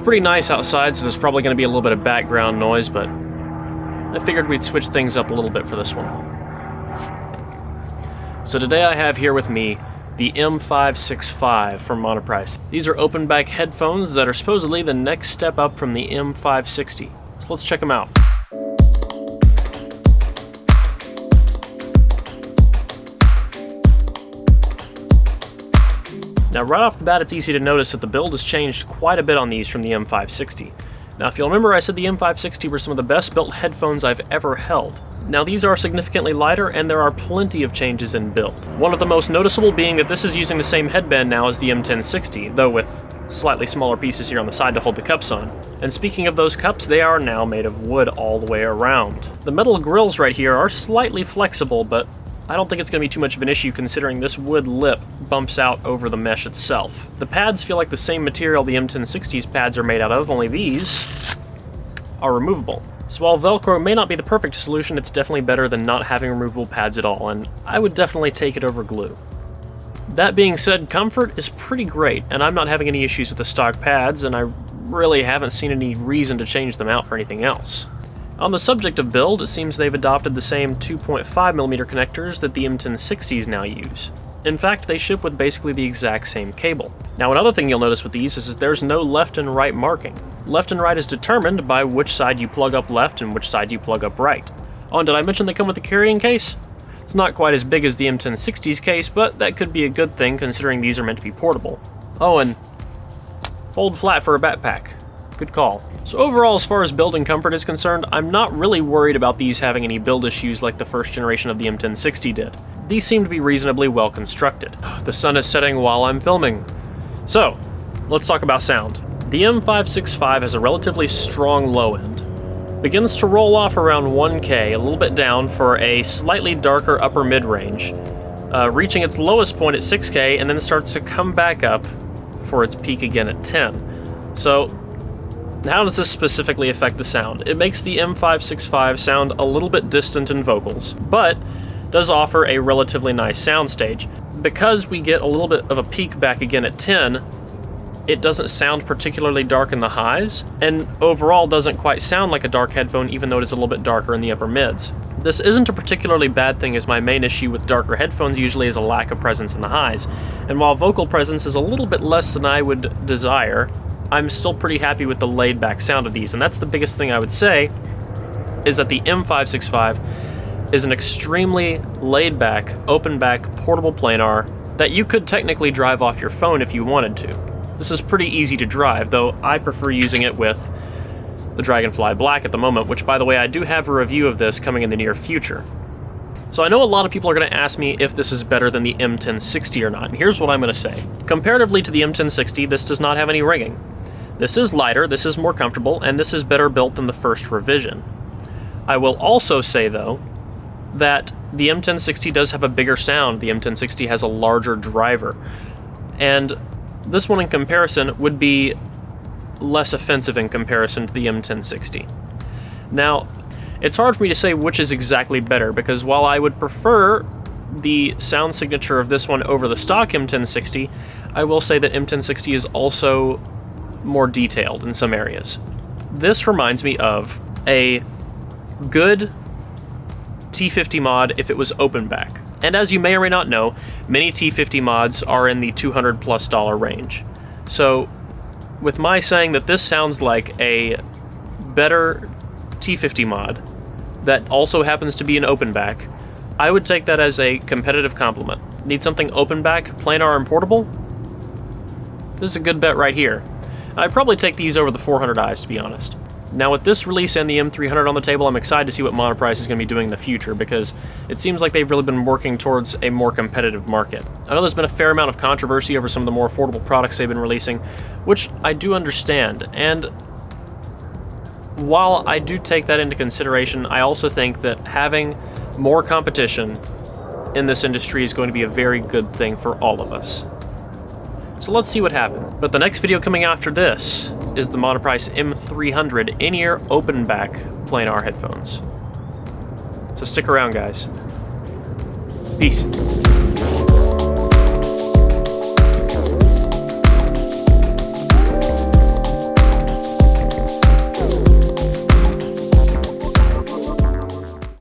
pretty nice outside, so there's probably going to be a little bit of background noise, but I figured we'd switch things up a little bit for this one. So today I have here with me the M565 from Monoprice. These are open back headphones that are supposedly the next step up from the M560. So let's check them out. Now right off the bat, it's easy to notice that the build has changed quite a bit on these from the M560. Now if you'll remember, I said the M560 were some of the best built headphones I've ever held. Now these are significantly lighter, and there are plenty of changes in build. One of the most noticeable being that this is using the same headband now as the M1060, though with slightly smaller pieces here on the side to hold the cups on. And speaking of those cups, they are now made of wood all the way around. The metal grills right here are slightly flexible, but I don't think it's going to be too much of an issue considering this wood lip bumps out over the mesh itself. The pads feel like the same material the M1060's pads are made out of, only these are removable. So while Velcro may not be the perfect solution, it's definitely better than not having removable pads at all, and I would definitely take it over glue. That being said, comfort is pretty great, and I'm not having any issues with the stock pads, and I really haven't seen any reason to change them out for anything else. On the subject of build, it seems they've adopted the same 2.5mm connectors that the M1060s now use. In fact, they ship with basically the exact same cable. Now another thing you'll notice with these is that there's no left and right marking. Left and right is determined by which side you plug up left and which side you plug up right. Oh, and did I mention they come with a carrying case? It's not quite as big as the M1060's case, but that could be a good thing considering these are meant to be portable. Oh, and fold flat for a backpack. Good call. So overall, as far as building comfort is concerned, I'm not really worried about these having any build issues like the first generation of the M1060 did. These seem to be reasonably well constructed. The sun is setting while I'm filming. So, let's talk about sound. The M565 has a relatively strong low end. Begins to roll off around 1K, a little bit down for a slightly darker upper mid-range, reaching its lowest point at 6K, and then starts to come back up for its peak again at 10. So, how does this specifically affect the sound? It makes the M565 sound a little bit distant in vocals, but does offer a relatively nice soundstage. Because we get a little bit of a peak back again at 10, it doesn't sound particularly dark in the highs, and overall doesn't quite sound like a dark headphone even though it is a little bit darker in the upper mids. This isn't a particularly bad thing, as my main issue with darker headphones usually is a lack of presence in the highs, and while vocal presence is a little bit less than I would desire, I'm still pretty happy with the laid-back sound of these, and that's the biggest thing I would say, is that the M565 is an extremely laid-back, open-back, portable planar that you could technically drive off your phone if you wanted to. This is pretty easy to drive, though I prefer using it with the Dragonfly Black at the moment, which, by the way, I do have a review of this coming in the near future. So I know a lot of people are going to ask me if this is better than the M1060 or not, and here's what I'm going to say. Comparatively to the M1060, this does not have any ringing. This is lighter, this is more comfortable, and this is better built than the first revision. I will also say, though, that the M1060 does have a bigger sound. The M1060 has a larger driver, and this one in comparison would be less offensive in comparison to the M1060. Now, it's hard for me to say which is exactly better, because while I would prefer the sound signature of this one over the stock M1060, I will say that M1060 is also more detailed in some areas. This reminds me of a good T50 mod if it was open back. And as you may or may not know, many T50 mods are in the $200+ range. So with my saying that this sounds like a better T50 mod that also happens to be an open back, I would take that as a competitive compliment. Need something open back, planar, and portable? This is a good bet right here. I'd probably take these over the 400i's, to be honest. Now with this release and the M300 on the table, I'm excited to see what Monoprice is going to be doing in the future, because it seems like they've really been working towards a more competitive market. I know there's been a fair amount of controversy over some of the more affordable products they've been releasing, which I do understand, and while I do take that into consideration, I also think that having more competition in this industry is going to be a very good thing for all of us. So let's see what happens. But the next video coming after this is the Monoprice M300 in-ear open-back planar headphones. So stick around, guys. Peace.